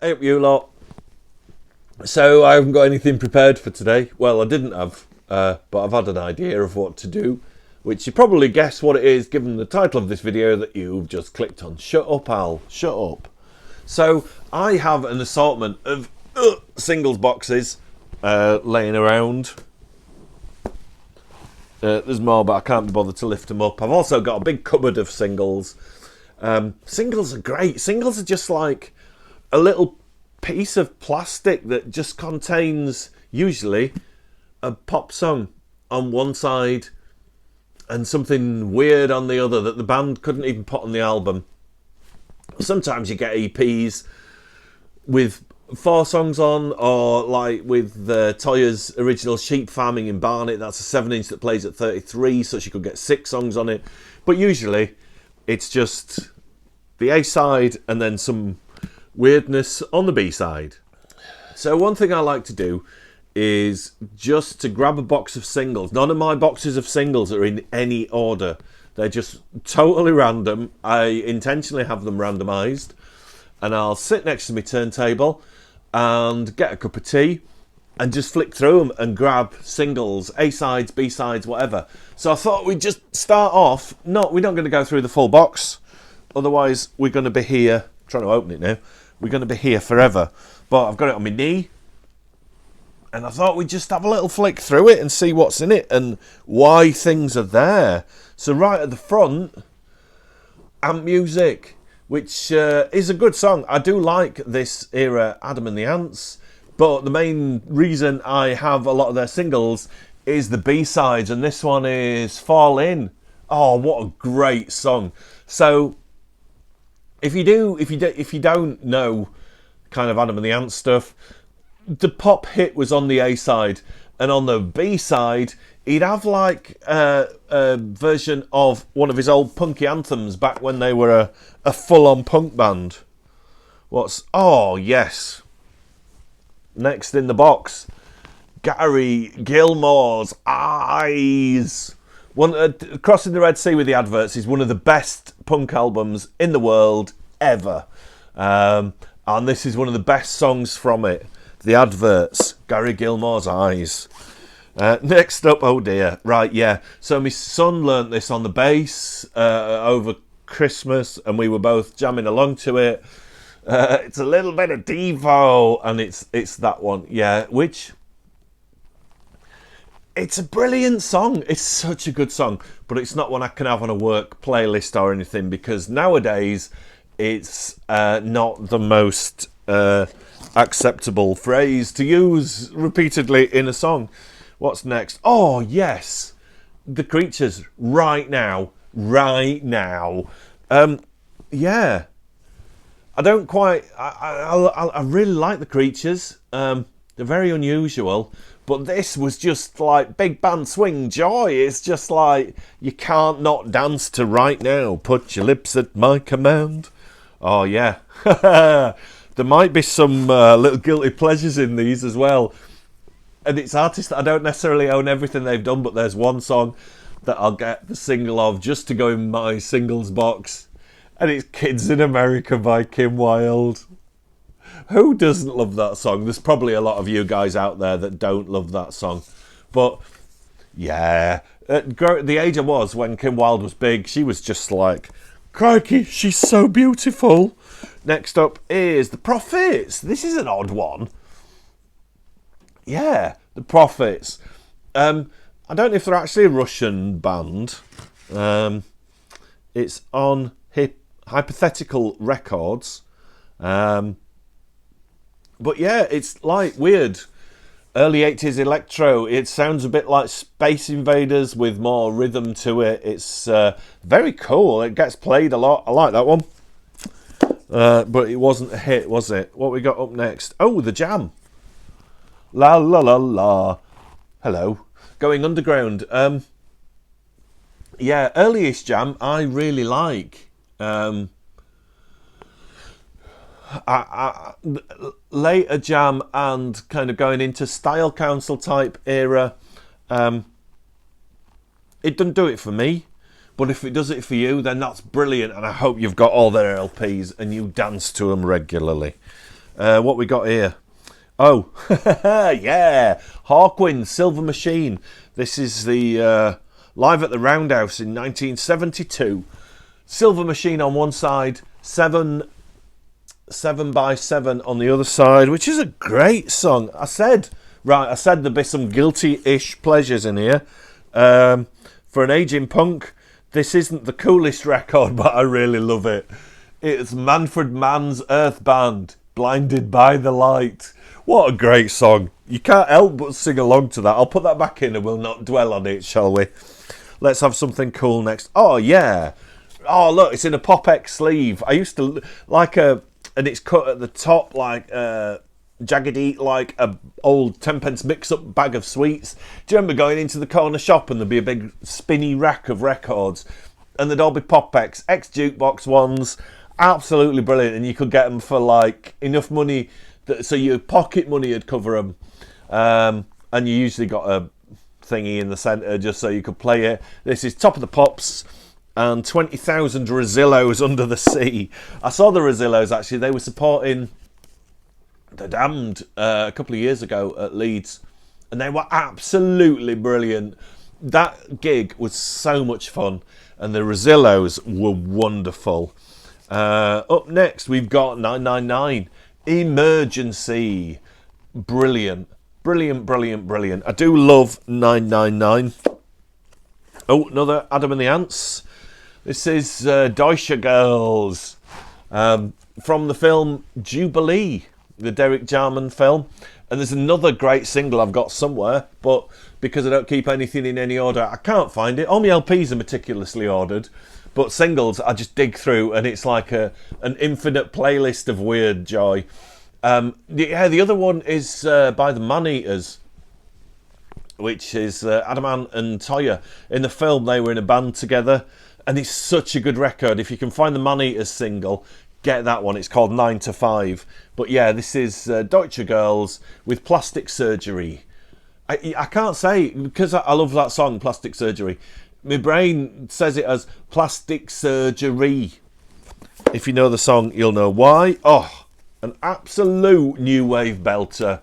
Hey up you lot. So I haven't got anything prepared for today. Well, I didn't have, but I've had an idea of what to do, which you probably guess what it is given the title of this video that you've just clicked on. Shut up, Al. Shut up. So I have an assortment of singles boxes laying around. There's more, but I can't be bothered to lift them up. I've also got a big cupboard of singles. Singles are great. Singles are just like a little piece of plastic that just contains usually a pop song on one side and something weird on the other that the band couldn't even put on the album. Sometimes you get EPs with 4 songs on, or like with Toya's original Sheep Farming in Barnet, that's a 7-inch that plays at 33, so she could get 6 songs on it. But usually it's just the A side and then some weirdness on the B side. So one thing I like to do is just to grab a box of singles. None of my boxes of singles are in any order. They're just totally random. I intentionally have them randomized, and I'll sit next to my turntable and get a cup of tea and just flick through them and grab singles, A-sides, B-sides, whatever. So I thought we'd just start off. No, we're not going to go through the full box. Otherwise, we're going to be here. I'm trying to open it now. We're going to be here forever. But I've got it on my knee, and I thought we'd just have a little flick through it and see what's in it and why things are there. So right at the front, Ant Music, which is a good song. I do like this era, Adam and the Ants, but the main reason I have a lot of their singles is the B-sides, and this one is Fall In. Oh, what a great song. So if you don't know kind of Adam and the Ants stuff, the pop hit was on the A side, and on the B side he'd have like a version of one of his old punky anthems back when they were a full-on punk band. Oh yes, next in the box, Gary Gilmore's Eyes. Crossing the Red Sea with the Adverts is one of the best punk albums in the world ever, and this is one of the best songs from it. The Adverts, Gary Gilmore's Eyes. Next up, oh dear, right, yeah. So my son learnt this on the bass over Christmas, and we were both jamming along to it. It's a little bit of Devo, and it's that one, yeah. Which it's a brilliant song. It's such a good song, but it's not one I can have on a work playlist or anything, because nowadays it's not the most acceptable phrase to use repeatedly in a song. What's next? Oh yes, The Creatures. Right now. Yeah, I don't quite. I really like The Creatures. They're very unusual, but this was just like big band swing joy. It's just like you can't not dance to Right Now. Put your lips at my command. Oh yeah. There might be some little guilty pleasures in these as well. And it's artists that I don't necessarily own everything they've done, but there's one song that I'll get the single of just to go in my singles box. And it's Kids in America by Kim Wilde. Who doesn't love that song? There's probably a lot of you guys out there that don't love that song. But yeah, at the age I was when Kim Wilde was big, she was just like, crikey, she's so beautiful. Next up is The Prophets. This is an odd one. Yeah, The Prophets. I don't know if they're actually a Russian band. It's on Hypothetical Records. But yeah, it's like weird early 80s electro. It sounds a bit like Space Invaders with more rhythm to it. It's very cool. It gets played a lot. I like that one. But it wasn't a hit, was it? What we got up next? Oh, The Jam. La la la la. Hello. Going Underground. Yeah, early-ish Jam I really like. Later Jam and kind of going into Style Council type era, it doesn't do it for me. But if it does it for you, then that's brilliant, and I hope you've got all their LPs and you dance to them regularly. What we got here? Oh, yeah, Hawkwind, Silver Machine. This is the live at the Roundhouse in 1972. Silver Machine on one side, 7x7 on the other side, which is a great song. I said there'd be some guilty-ish pleasures in here. For an aging punk, this isn't the coolest record, but I really love it. It's Manfred Mann's Earthband, Blinded by the Light. What a great song. You can't help but sing along to that. I'll put that back in and we'll not dwell on it, shall we? Let's have something cool next. Oh, yeah. Oh, look, it's in a Pop X sleeve. I used to like and it's cut at the top like jaggedy, like a old 10p mix-up bag of sweets. Do you remember going into the corner shop and there'd be a big spinny rack of records and there'd all be Pop X jukebox ones? Absolutely brilliant, and you could get them for like enough money so your pocket money would cover them, and you usually got a thingy in the centre just so you could play it. This is Top of the Pops and 20,000 Rosillos Under the Sea. I saw the Rosillos actually. They were supporting The Damned a couple of years ago at Leeds, and they were absolutely brilliant. That gig was so much fun, and the Rosillos were wonderful. Up next, we've got 999 Emergency. Brilliant. I do love 999. Oh, another Adam and the Ants. This is Deutsche Girls from the film Jubilee, the Derek Jarman film. And there's another great single I've got somewhere, but because I don't keep anything in any order, I can't find it. All my LPs are meticulously ordered, but singles I just dig through, and it's like an infinite playlist of weird joy. The other one is by the Man-Eaters, which is Adam Ant and Toyah. In the film, they were in a band together, and it's such a good record. If you can find the Man-Eaters single, get that one. It's called 9 to 5. But yeah, this is Deutsche Girls with Plastic Surgery. I can't say, because I love that song, Plastic Surgery. My brain says it as Plastic Surgery. If you know the song, you'll know why. Oh, an absolute new wave belter.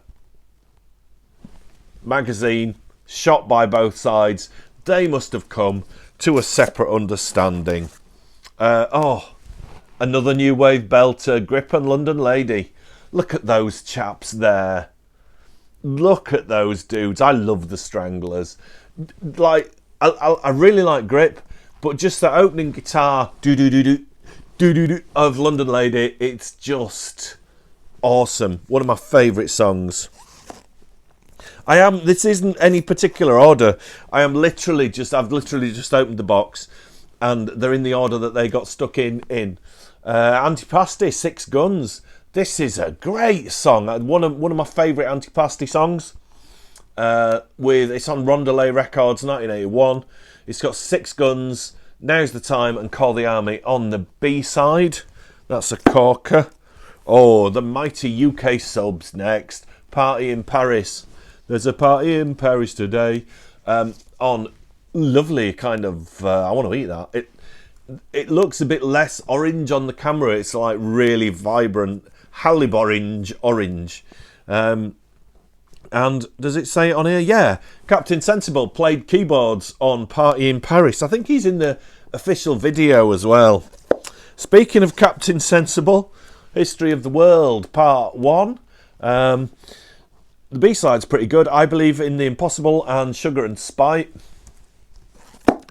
Magazine, shot by both sides. They must have come to a separate understanding. Another new wave belter, Grip and London Lady. Look at those chaps there. Look at those dudes. I love the Stranglers. Like, I really like Grip, but just the opening guitar do of London Lady, it's just awesome. One of my favourite songs. This isn't any particular order. I've literally just opened the box, and they're in the order that they got stuck in. Antipasti, Six Guns. This is a great song. One of my favourite Antipasti songs. It's on Rondelay Records, 1981. It's got Six Guns, Now's the Time, and Call the Army on the B-side. That's a corker. Oh, the mighty UK subs next. Party in Paris. There's a party in Paris today. On lovely kind of... I want to eat that. It looks a bit less orange on the camera. It's like really vibrant Halib orange. And does it say it on here? Yeah. Captain Sensible played keyboards on Party in Paris. I think he's in the official video as well. Speaking of Captain Sensible, History of the World Part 1. The B-side's pretty good. I Believe in the Impossible and Sugar and Spite.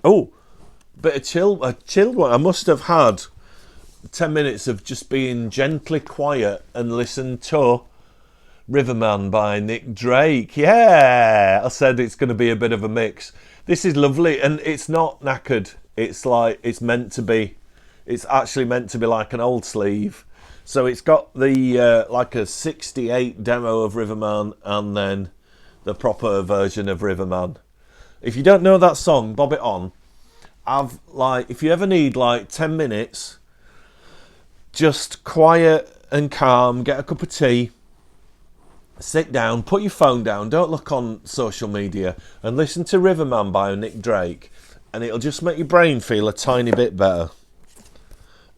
Oh, a chilled one. I must have had 10 minutes of just being gently quiet and listened to Riverman by Nick Drake. Yeah, I said it's going to be a bit of a mix. This is lovely, and it's not knackered. It's like it's meant to be. It's actually meant to be like an old sleeve. So it's got the like a 68 demo of Riverman and then the proper version of Riverman. If you don't know that song, bob it on. If you ever need like 10 minutes, just quiet and calm, get a cup of tea, sit down, put your phone down, don't look on social media, and listen to Riverman by Nick Drake, and it'll just make your brain feel a tiny bit better.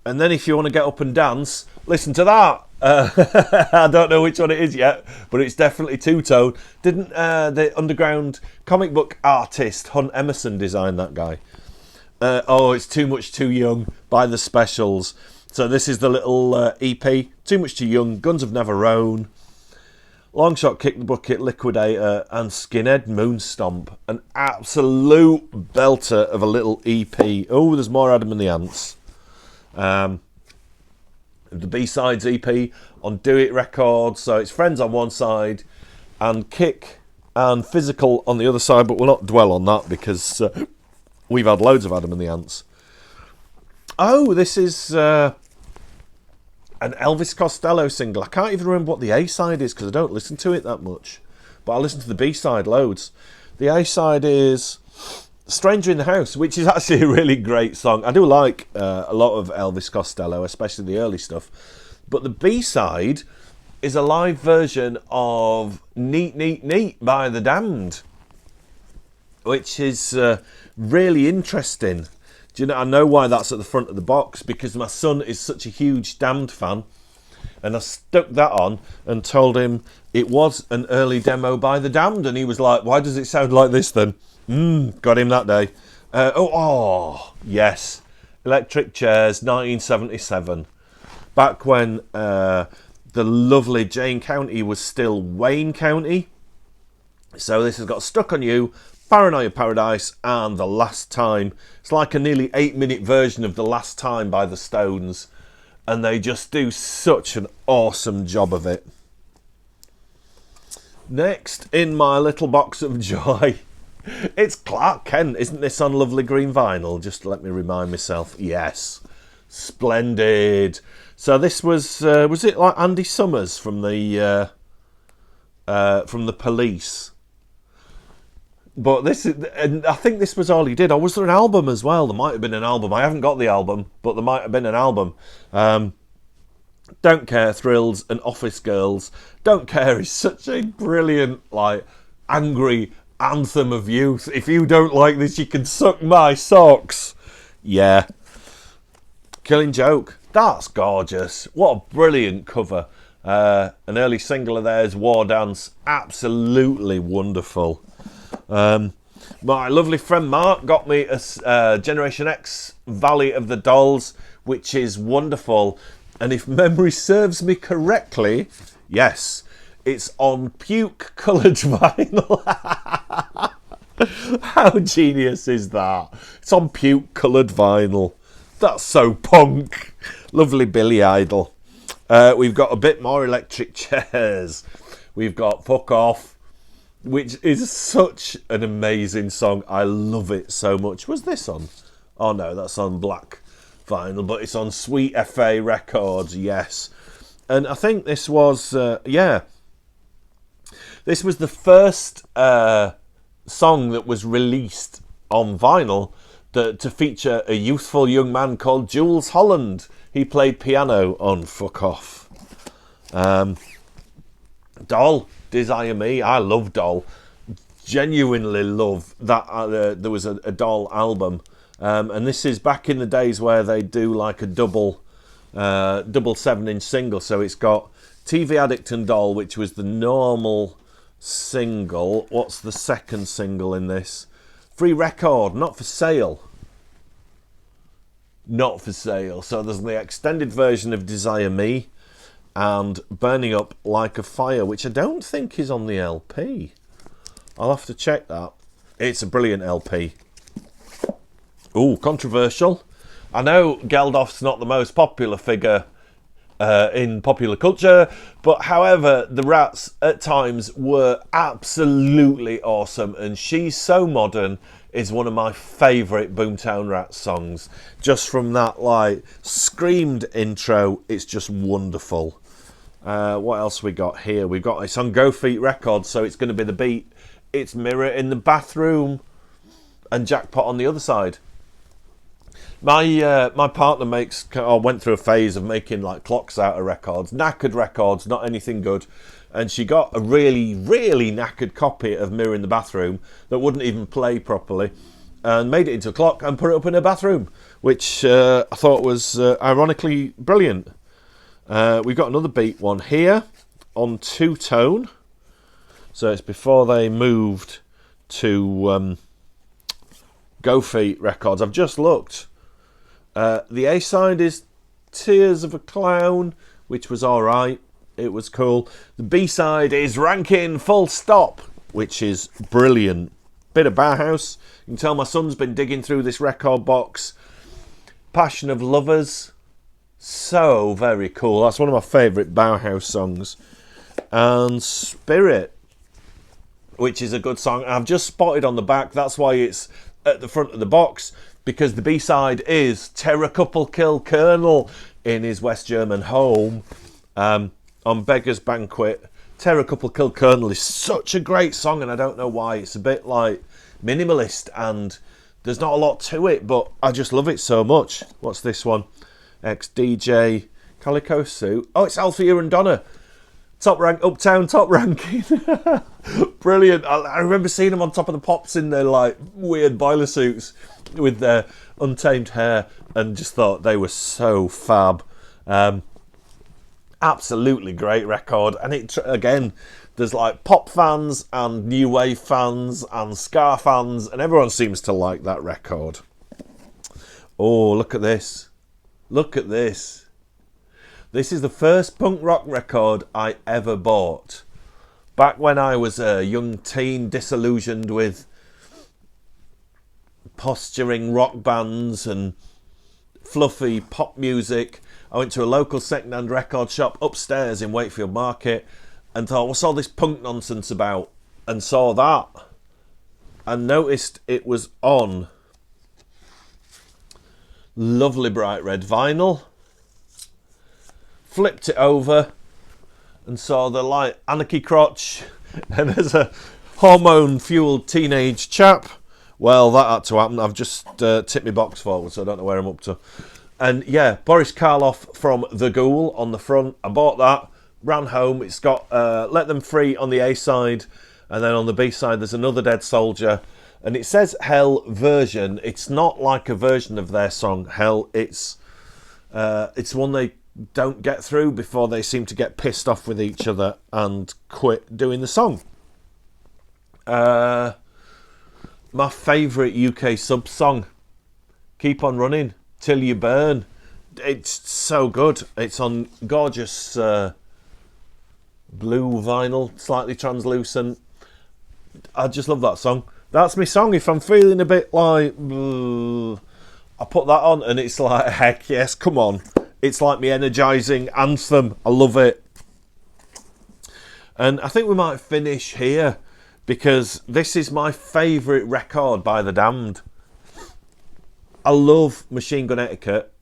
And then if you want to get up and dance, listen to that. I don't know which one it is yet, but it's definitely two-tone. Didn't the underground comic book artist Hunt Emerson design that guy? It's Too Much Too Young by The Specials. So this is the little EP. Too Much Too Young, Guns of Neverone, Longshot, Kick the Bucket, Liquidator, and Skinhead Moonstomp. An absolute belter of a little EP. Oh, there's more Adam and the Ants. The B-Sides EP on Do It Records. So it's Friends on one side and Kick and Physical on the other side, but we'll not dwell on that because we've had loads of Adam and the Ants. Oh, this is an Elvis Costello single. I can't even remember what the A-side is because I don't listen to it that much, but I listen to the B-side loads. The A-side is Stranger in the House, which is actually a really great song. I do like a lot of Elvis Costello, especially the early stuff. But the B-side is a live version of Neat, Neat, Neat by The Damned, which is really interesting. Do you know? I know why that's at the front of the box, because my son is such a huge Damned fan, and I stuck that on and told him it was an early demo by The Damned, and he was like, why does it sound like this then? Got him that day. Yes. Electric Chairs, 1977. Back when the lovely Jane County was still Wayne County. So this has got Stuck on You, Paranoia Paradise, and The Last Time. It's like a nearly 8-minute version of The Last Time by the Stones. And they just do such an awesome job of it. Next in my little box of joy, it's Clark Kent. Isn't this on lovely green vinyl? Just let me remind myself. Yes. Splendid. So this was it like Andy Summers from the Police? But this is, and I think this was all he did. Or was there an album as well? There might have been an album. I haven't got the album, but there might have been an album. Don't Care, Thrills, and Office Girls. Don't Care is such a brilliant, like, angry anthem of youth. If you don't like this, you can suck my socks. Yeah. Killing Joke. That's gorgeous. What a brilliant cover. An early single of theirs, War Dance. Absolutely wonderful. My lovely friend Mark got me a Generation X Valley of the Dolls, which is wonderful. And if memory serves me correctly, yes, it's on puke-coloured vinyl. How genius is that? It's on puke-coloured vinyl. That's so punk. Lovely Billy Idol. We've got a bit more Electric Chairs. We've got Fuck Off, which is such an amazing song. I love it so much. Was this on? Oh no, that's on black vinyl, but it's on Sweet FA Records, yes. And I think this was, this was the first song that was released on vinyl to feature a youthful young man called Jules Holland. He played piano on Fuck Off. Doll, Desire Me. I love Doll. Genuinely love that. There was a Doll album. And this is back in the days where they do like a double 7-inch single. So it's got TV Addict and Doll, which was the normal single. What's the second single in this? Free Record, Not for Sale. Not for Sale. So there's the extended version of Desire Me and Burning Up Like a Fire, which I don't think is on the LP. I'll have to check that. It's a brilliant LP. Ooh, controversial. I know Geldof's not the most popular figure in popular culture, but however, the Rats at times were absolutely awesome, and She's So Modern is one of my favourite Boomtown Rats songs. Just from that, like, screamed intro, it's just wonderful. What else we got here? We've got, it's on Go Feet Records, so it's going to be the beat. It's Mirror in the Bathroom and Jackpot on the other side. My partner went through a phase of making like clocks out of records, knackered records, not anything good, and she got a really, really knackered copy of Mirror in the Bathroom that wouldn't even play properly, and made it into a clock and put it up in her bathroom, which I thought was ironically brilliant. We've got another beat one here on two-tone. So it's before they moved to Go Feet Records. I've just looked. The A-side is Tears of a Clown, which was alright. It was cool. The B-side is Rankin Full Stop, which is brilliant. Bit of Bauhaus. You can tell my son's been digging through this record box. Passion of Lovers. So very cool. That's one of my favourite Bauhaus songs. And Spirit, which is a good song. I've just spotted on the back. That's why it's at the front of the box, because the B-side is Terror Couple Kill Colonel in his West German home. On Beggar's Banquet. Terror Couple Kill Colonel is such a great song, and I don't know why. It's a bit like minimalist, and there's not a lot to it, but I just love it so much. What's this one? Ex-DJ Calico Suit. Oh, it's Althea and Donna. Uptown top ranking. Brilliant. I remember seeing them on Top of the Pops in their like weird boiler suits with their untamed hair, and just thought they were so fab. Absolutely great record. And it, again, there's like pop fans and new wave fans and ska fans, and everyone seems to like that record. Oh, look at this. Look at this. This is the first punk rock record I ever bought. Back when I was a young teen, disillusioned with posturing rock bands and fluffy pop music, I went to a local second-hand record shop upstairs in Wakefield Market and thought, what's all this punk nonsense about? And saw that and noticed it was on lovely bright red vinyl. Flipped it over and saw the light Anarchy crotch, and as a hormone-fueled teenage chap, well, that had to happen. I've just tipped my box forward, so I don't know where I'm up to. And yeah, Boris Karloff from The Ghoul on the front. I bought that, ran home. It's got Let Them Free on the A-side, and then on the B-side there's Another Dead Soldier. And it says Hell version. It's not like a version of their song Hell. It's one they don't get through before they seem to get pissed off with each other and quit doing the song. My favourite UK sub song, Keep On Running Till You Burn. It's so good. It's on gorgeous blue vinyl, slightly translucent. I just love that song. That's my song. If I'm feeling a bit like, I put that on and it's like, heck yes, come on. It's like my energising anthem. I love it. And I think we might finish here, because this is my favourite record by The Damned. I love Machine Gun Etiquette,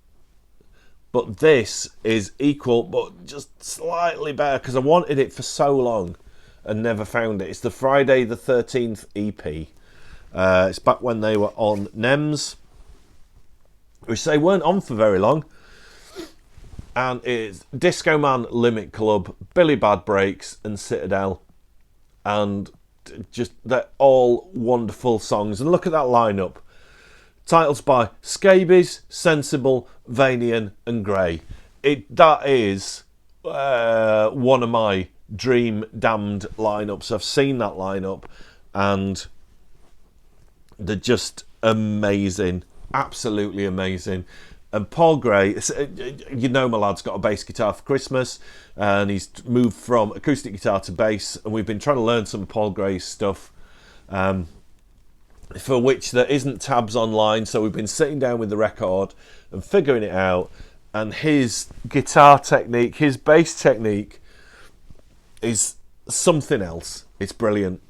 but this is equal, but just slightly better, because I wanted it for so long and never found it. It's the Friday the 13th EP. It's back when they were on NEMS, which they weren't on for very long. And it's Disco Man, Limit Club, Billy Bad Breaks and Citadel. And just, they're all wonderful songs. And look at that lineup. Titles by Scabies, Sensible, Vanian and Grey. That is one of my dream Damned lineups. I've seen that lineup and they're just amazing. Absolutely amazing. And Paul Gray, you know my lad's got a bass guitar for Christmas, and he's moved from acoustic guitar to bass, and we've been trying to learn some Paul Gray's stuff, for which there isn't tabs online, so we've been sitting down with the record and figuring it out, and his guitar technique, his bass technique is something else. It's brilliant.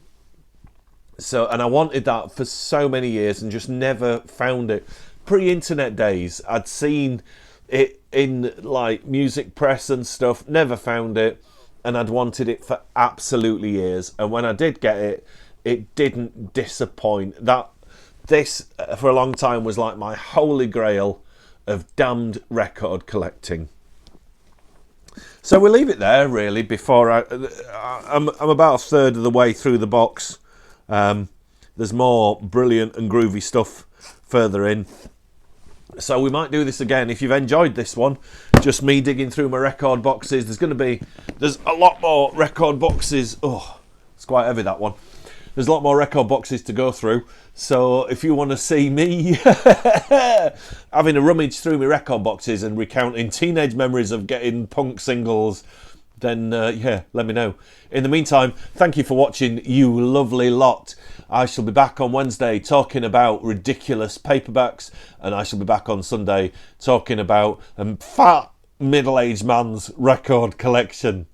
So, and I wanted that for so many years and just never found it. Pre-internet days, I'd seen it in like music press and stuff, never found it, and I'd wanted it for absolutely years. And when I did get it, it didn't disappoint. This for a long time was like my holy grail of Damned record collecting. So we'll leave it there really. Before I'm about a third of the way through the box. There's more brilliant and groovy stuff further in. So we might do this again. If you've enjoyed this one, just me digging through my record boxes, there's a lot more record boxes. Oh, it's quite heavy, that one. There's a lot more record boxes to go through. So if you want to see me having a rummage through my record boxes and recounting teenage memories of getting punk singles, then yeah, let me know. In the meantime, thank you for watching, you lovely lot. I shall be back on Wednesday talking about ridiculous paperbacks, and I shall be back on Sunday talking about a fat middle-aged man's record collection.